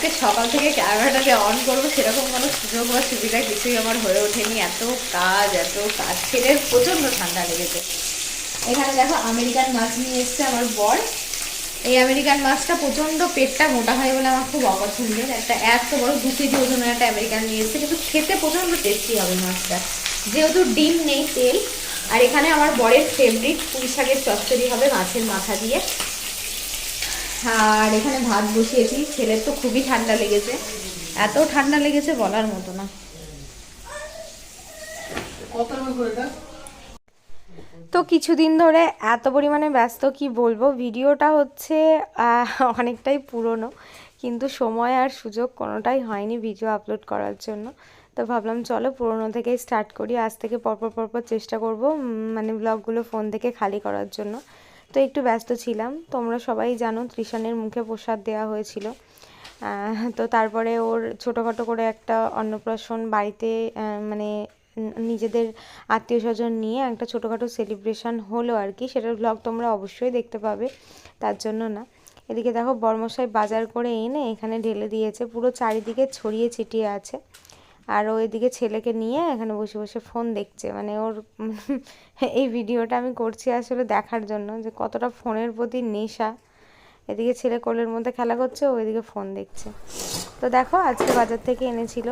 আজকে সকাল থেকে ক্যামেরাটাকে অন করবো সেরকম কোনো সুযোগ বা সুবিধা কিছুই আমার হয়ে ওঠেনি। এত কাজ ছেলের প্রচণ্ড ঠান্ডা লেগেছে। এখানে দেখো আমেরিকান মাছ নিয়ে এসছে আমার বর। এই আমেরিকান মাছটা প্রচণ্ড পেটটা মোটা হয় বলে আমার খুব অপছন্দের। একটা এত বড় 2 কেজি ওজনের একটা আমেরিকান নিয়ে এসছে, কিন্তু খেতে প্রচণ্ড টেস্টি হবে মাছটা, যেহেতু ডিম নেই, তেল। আর এখানে আমার বরের ফেভারিট পুঁই শাকের চচ্চড়ি হবে মাছের মাথা দিয়ে। আর এখানে ভাত বসিয়েছি। ছেলের তো খুবই ঠান্ডা লেগেছে, এত ঠান্ডা লেগেছে বলার মতো না। তো কিছুদিন ধরে এত পরিমাণে ব্যস্ত কি বলবো, ভিডিওটা হচ্ছে অনেকটাই পুরনো, কিন্তু সময় আর সুযোগ কোনোটাই হয়নি ভিডিও আপলোড করার জন্য। তো ভাবলাম চলো পুরনো থেকেই স্টার্ট করি। আজ থেকে পরপর চেষ্টা করব মানে ব্লগগুলো ফোন থেকে খালি করার জন্য। তো একটু ব্যস্ত ছিলাম। তোমরা সবাই জানো তৃষানের মুখে প্রসাদ দেওয়া হয়েছিল। তো তারপরে ওর ছোটোখাটো করে একটা অন্নপ্রাশন বাড়িতে, মানে নিজেদের আত্মীয় স্বজন নিয়ে একটা ছোটোখাটো সেলিব্রেশন হলো আর কি। সেটার ব্লগ তোমরা অবশ্যই দেখতে পাবে, তার জন্য না। এদিকে দেখো বর্মশাই বাজার করে এনে এখানে ঢেলে দিয়েছে, পুরো চারিদিকে ছড়িয়ে ছিটিয়ে আছে। আর ও এদিকে ছেলেকে নিয়ে এখানে বসে বসে ফোন দেখছে, মানে ওর এই ভিডিওটা আমি করছি আসলে দেখার জন্য যে কতটা ফোনের প্রতি নেশা। এদিকে ছেলে কোলের মধ্যে খেলা করছে, ও এদিকে ফোন দেখছে। তো দেখো আজকে বাজার থেকে এনেছিল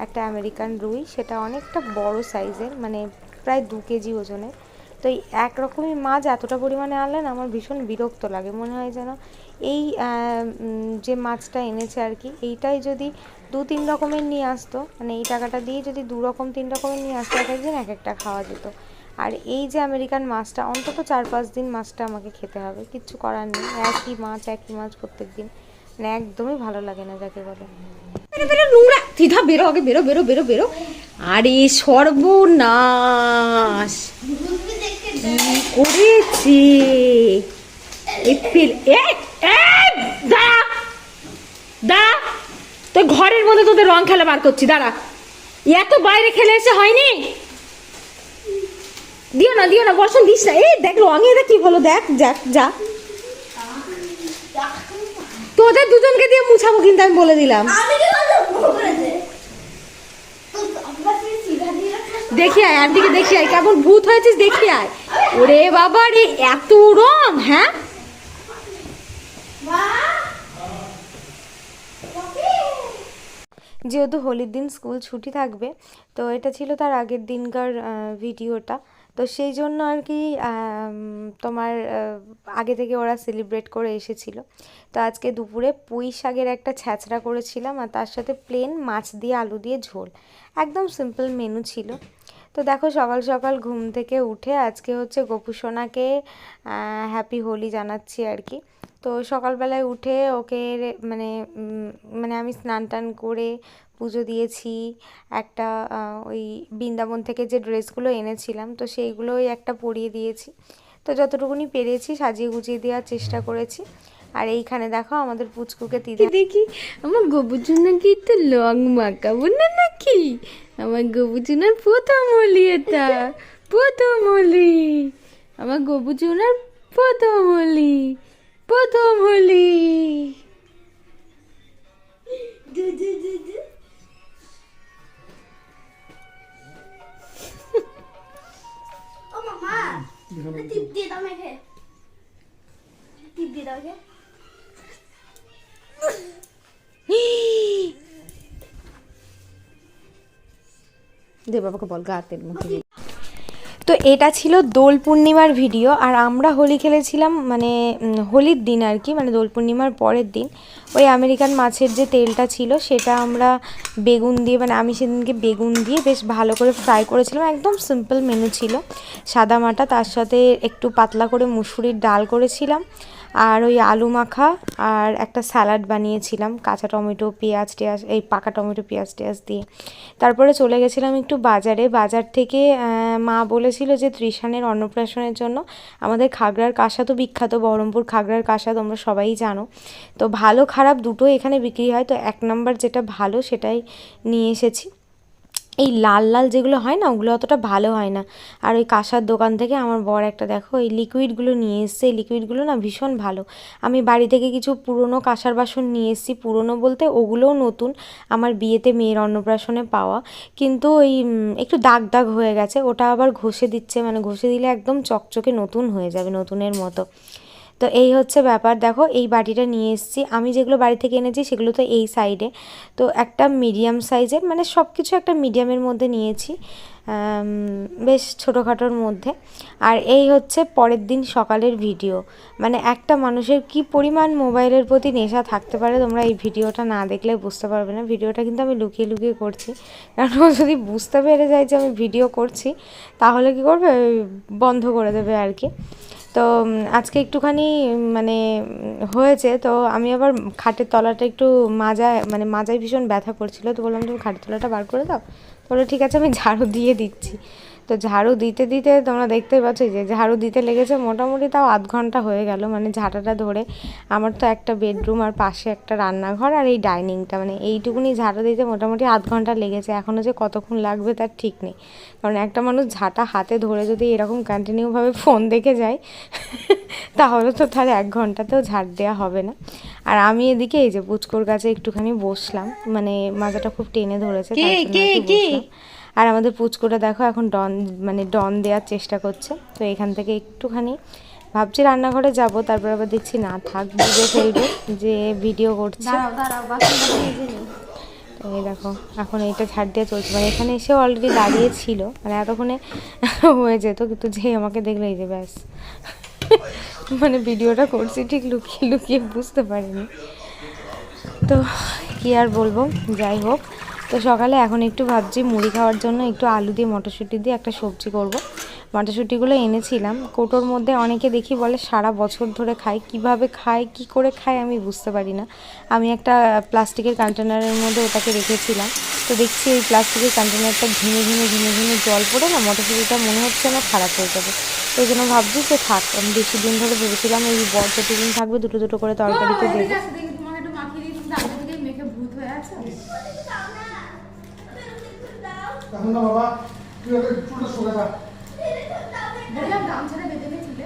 একটা আমেরিকান রুই, সেটা অনেকটা বড় সাইজের, মানে প্রায় 2 কেজি ওজনের। তো এই একরকমই মাছ এতটা পরিমাণে আনলেন আমার ভীষণ বিরক্ত লাগে, মনে হয় যেন এই যে মাছটা এনেছে আর কি, এইটাই যদি 2-3 রকমের নিয়ে আসতো, মানে এই টাকাটা দিয়ে যদি 2 রকম 3 রকমের নিয়ে আসতো, এক একদিন এক একটা খাওয়া যেত। আর এই যে আমেরিকান মাছটা অন্তত 4-5 দিন মাছটা আমাকে খেতে হবে, কিচ্ছু করার নেই। একই মাছ প্রত্যেক দিন, মানে একদমই ভালো লাগে না যাকে বলে। নোংরা সিধা বেরো, আগে বেরো বেরো বেরো বেরো। আরে সর্বনাশ করেছে এপ্রিল। দা তোর ঘরের মধ্যে তোদের রং খেলা বার করছি, দাঁড়া। এত বাইরে খেলে এসে হয়নি, দিও না বর্ষণ দিস না। এই দেখ রঙে এটা কি হলো, দেখ যাক যা। তোদের দুজনকে দিয়ে মুছাবো কিন্তু আমি বলে দিলাম। দেখি আয়, আর দিকে দেখি আয়, কেমন ভূত হয়েছিস দেখি আয়। ওরে বাবা রে, এত রং! হ্যাঁ যেহেতু হোলির দিন স্কুল ছুটি থাকবে, তো এটা ছিল তার আগের দিনকার ভিডিওটা। তো সেই জন্য আর কি তোমার আগে থেকে ওরা সেলিব্রেট করে এসেছিল। তো আজকে দুপুরে পুঁই শাকের একটা ছ্যাঁচড়া করেছিলাম, আর তার সাথে প্লেন মাছ দিয়ে আলু দিয়ে ঝোল, একদম সিম্পল মেনু ছিল। তো দেখো সকাল সকাল ঘুম থেকে উঠে আজকে হচ্ছে গোপু সোনাকে হ্যাপি হোলি জানাচ্ছি আর কি। তো সকালবেলায় উঠে ওকে মানে মানে আমি স্নান টান করে পুজো দিয়েছি। একটা ওই বৃন্দাবন থেকে যে ড্রেসগুলো এনেছিলাম, তো সেইগুলোই একটা পরিয়ে দিয়েছি। তো যতটুকুনি পেরেছি সাজিয়ে গুছিয়ে দেওয়ার চেষ্টা করেছি। আর এইখানে দেখো আমাদের পুচকুকে দেখি, আমার গবুচুনাকে একটু লং মাখাবো না নাকি? আমার গবুচুনার প্রথম হোলি, এটা প্রথম হোলি, আমার গবুচুনার প্রথম হোলি, প্রথম হোলি। ও মামা টিপ দিয়ে দাও মেখে, টিপ দিয়ে দাও কে। দে বাবাকে বল গাতের মধ্যে। তো এটা ছিল দোল পূর্ণিমার ভিডিও, আর আমরা হোলি খেলেছিলাম মানে হোলির দিন আর কি, মানে দোল পূর্ণিমার পরের দিন। ওই আমেরিকান মাছের যে তেলটা ছিল সেটা আমরা বেগুন দিয়ে, মানে আমি সেদিনকে বেগুন দিয়ে বেশ ভালো করে ফ্রাই করেছিলাম, একদম সিম্পল মেনু ছিল, সাদা মাটা। তার সাথে একটু পাতলা করে মুসুরির ডাল করেছিলাম, আর ওই আলু মাখা, আর একটা স্যালাড বানিয়েছিলাম কাঁচা টমেটো পেঁয়াজ টেয়াজ, এই পাকা টমেটো পেঁয়াজ টেয়াজ দিয়ে। তারপরে চলে গেছিলাম একটু বাজারে। বাজার থেকে মা বলেছিল যে তৃষানের অন্নপ্রাশনের জন্য আমাদের খাগড়ার কাঁসা তো বিখ্যাত, বহরমপুর খাগড়ার কাঁসা তোমরা সবাই জানো। তো ভালো খারাপ দুটোই এখানে বিক্রি হয়, তো 1 নম্বর যেটা ভালো সেটাই নিয়ে এসেছি। এই লাল লাল যেগুলো হয় না ওগুলো অতটা ভালো হয় না। আর ওই কাঁসার দোকান থেকে আমার বর একটা দেখো এই লিকুইডগুলো নিয়ে এসছে, এই লিকুইডগুলো না ভীষণ ভালো। আমি বাড়ি থেকে কিছু পুরনো কাঁসার বাসন নিয়ে এসেছি, পুরনো বলতে ওগুলোও নতুন, আমার বিয়েতে মেয়ের অন্নপ্রাশনে পাওয়া, কিন্তু ওই একটু দাগ দাগ হয়ে গেছে, ওটা আবার ঘষে দিচ্ছে, মানে ঘষে দিলে একদম চকচকে নতুন হয়ে যাবে, নতুনের মতো। তো এই হচ্ছে ব্যাপার। দেখো এই বাটিটা নিয়ে এসেছি, আমি যেগুলো বাড়ি থেকে এনেছি সেগুলো তো এই সাইডে, তো একটা মিডিয়াম সাইজের, মানে সব কিছু একটা মিডিয়ামের মধ্যে নিয়েছি, বেশ ছোটোখাটোর মধ্যে। আর এই হচ্ছে পরের দিন সকালের ভিডিও। মানে একটা মানুষের কি পরিমাণ মোবাইলের প্রতি নেশা থাকতে পারে তোমরা এই ভিডিওটা না দেখলে বুঝতে পারবে না। ভিডিওটা কিন্তু আমি লুকিয়ে লুকিয়ে করছি, কারণ ও যদি বুঝতে পেরে যায় যে আমি ভিডিও করছি তাহলে কি করবে, বন্ধ করে দেবে আর কি। তো আজকে একটুখানি মানে হয়েছে, তো আমি আবার খাটের তলাটা একটু মাজায় ভীষণ ব্যথা করছিল, তো বললাম তুমি খাটের তলাটা বার করে দাও, তো বললো ঠিক আছে আমি ঝাড়ু দিয়ে দিচ্ছি। তো ঝাড়ু দিতে দিতে তোমরা দেখতেই পাচ্ছ যে ঝাড়ু দিতে লেগেছে মোটামুটি তাও আধ ঘন্টা হয়ে গেল, মানে ঝাঁটাটা ধরে। আমার তো একটা বেডরুম আর পাশে একটা রান্নাঘর আর এই ডাইনিংটা, মানে এইটুকুনি ঝাঁটা দিতে মোটামুটি আধ ঘন্টা লেগেছে। এখনও যে কতক্ষণ লাগবে তার ঠিক নেই, কারণ একটা মানুষ ঝাঁটা হাতে ধরে যদি এরকম কন্টিনিউভাবে ফোন দেখে যায় তাহলে তো তার 1 ঘন্টাতেও ঝাড় দেওয়া হবে না। আর আমি এদিকে এই যে পুচকোর কাছে একটুখানি বসলাম, মানে মাজাটা খুব টেনে ধরেছে আর আমাদের পুচকোটা দেখো এখন ডন দেওয়ার চেষ্টা করছে। তো এখান থেকে একটুখানি ভাবছি রান্নাঘরে যাব, তারপর আবার দেখছি না থাক, বুঝে ফেলবে যে ভিডিও করছে। তো এই দেখো এখন এইটা ঝাড় দিয়ে চলছে, মানে এখানে এসেও অলরেডি দাঁড়িয়ে ছিল, মানে এতক্ষণে হয়ে যেত, কিন্তু যে আমাকে দেখলে এই যে ব্যাস মানে ভিডিওটা করছি ঠিক লুকিয়ে লুকিয়ে, বুঝতে পারিনি। তো কি আর বলবো, যাই হোক। তো সকালে এখন একটু ভাবছি মুড়ি খাওয়ার জন্য একটু আলু দিয়ে মটরশুঁটি দিয়ে একটা সবজি করব। মটরশুঁটিগুলো এনেছিলাম কোটোর মধ্যে, অনেকে দেখি বলে সারা বছর ধরে খায়, কিভাবে খায় কি করে খায় আমি বুঝতে পারি না। আমি একটা প্লাস্টিকের কন্টেনারের মধ্যে ওটাকে রেখেছিলাম, তো দেখছি এই প্লাস্টিকের কন্টেনারটা ঘিমে ঘিমে ঘিমে ঘিমে জল পড়ে না মটরশুঁটিটা মনে হচ্ছে না খারাপ হয়ে যাবে। তো এই জন্য ভাবছি যে থাক, আমি বেশি দিন ধরে ভেবেছিলাম এই বর যতদিন থাকবে দুটো দুটো করে তরকারিতে দেবো। এখন না বাবা তুই ওকে চুলটা সরে যা, বললাম গামছাটা বেঁধে গেছিলে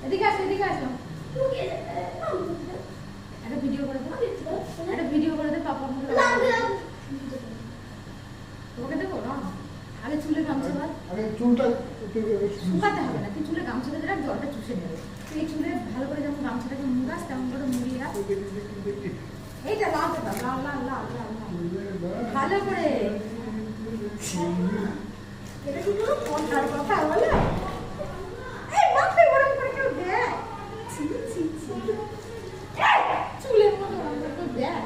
এদিকে আসো একটা ভিডিও করে দে পাপা তোকে দেবো না, আগে চুলে গামছা বাঁধ, আগে চুলটা শুকাতে হবে না, তুই চুলে গামছাটা দিলে জলটা চুষে নেবে, তুই এই চুলে ভালো করে যেমন গামছাটাকে মুড়াস তেমন করে মুড়িয়ে রাখ। এইটা লাল ভালো করে, এটা কি কোনো কথার কথা বলে, এই মাথায় গরম করে কেউ দেয়, চুলের মতো কেউ দেয়,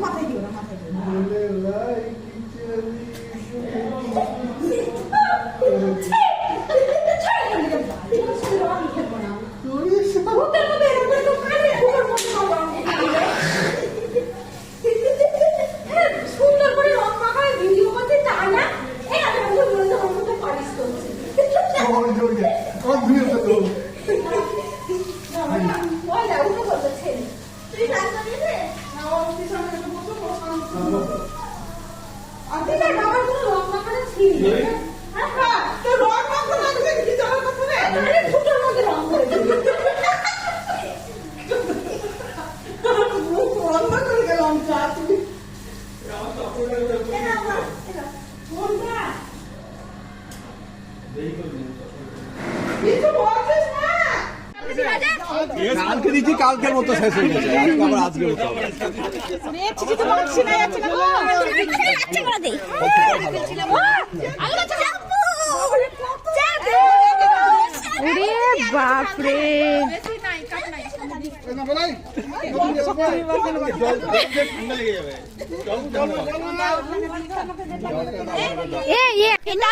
মাথায় দিও না, মাথায় কালকে দিচ্ছি কালকের মতো শেষ হয়ে গেছে, আবার আজকে হতে হবে। বাপরে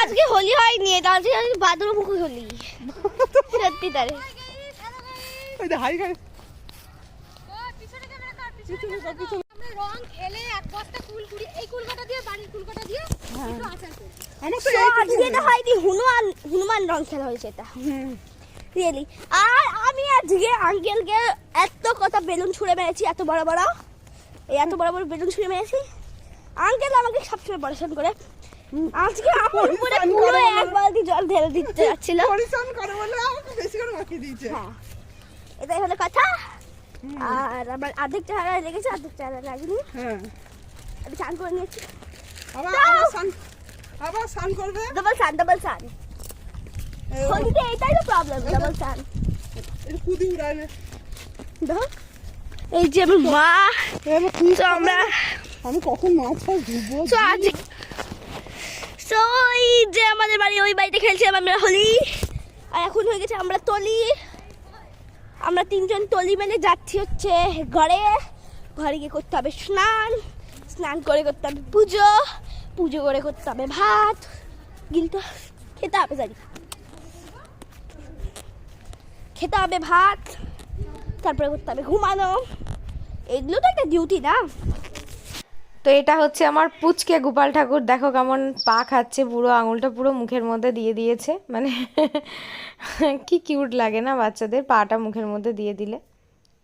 আজকে হোলি হয়নি, এটা আজকে ভাদ্র মুখ হোলি, সত্যি তারে রং খেলে এক বস্তা কুল কুড়ি, এই কুলকাটা দিয়ে বাড়ির কুলকাটা দিয়ে একটু আচার করি। আজকে এটা হয়নি, হনুমান রং খেলা হয়েছে এটা রিয়েলি। আর আমি আজকে আঙ্কেলকে এত কথা বেলুন ছুঁড়ে মেরেছি, এত বড় বড় বেলুন ছুঁড়ে মেরেছি। আঙ্কেল আমাকে সবসময় পরেশান করে। আজকে আমার উপরে পুরো এক বালতি জল ঢেলে দিতে যাচ্ছিল। পরিশ্রম করে বলে আমাকে বেশি করে মাখিয়ে দিয়েছে। হ্যাঁ, এটাই হলো কথা। আর আমার অর্ধেক চেহারা লেগেছে, অর্ধেক চেহারা লাগেনি। হ্যাঁ, আমি চান করে নিয়েছি। আবার স্নান করবে। ডাবল সান। হোলিতে এটাই তো প্রবলেম, ডাবল সান। এটা কুদি উড়ায় না। দেখো এই যে আমার মা, তো আমরা আমি কখন মাছ ফাছ ধুবো। তো আজ তো এই যে আমাদের বাড়ি, ওই বাড়িতে খেলছিলাম আমরা হোলি। আর এখন হয়ে গেছে আমরা তলি। আমরা 3 জন তলি মেলে যাচ্ছি হচ্ছে ঘরে গিয়ে করতে হবে স্নান করে করতে হবে পুজো করে করতে হবে ভাত, গিলতে খেতে হবে ভাত, তারপরে করতে হবে ঘুমানো। এগুলো তো একটা ডিউটি না। তো এটা হচ্ছে আমার পুচকে গোপাল ঠাকুর, দেখো কেমন পা খাচ্ছে, পুরো আঙুলটা পুরো মুখের মধ্যে দিয়ে দিয়েছে, মানে কি কিউট লাগে না বাচ্চাদের পাটা মুখের মধ্যে দিয়ে দিলে।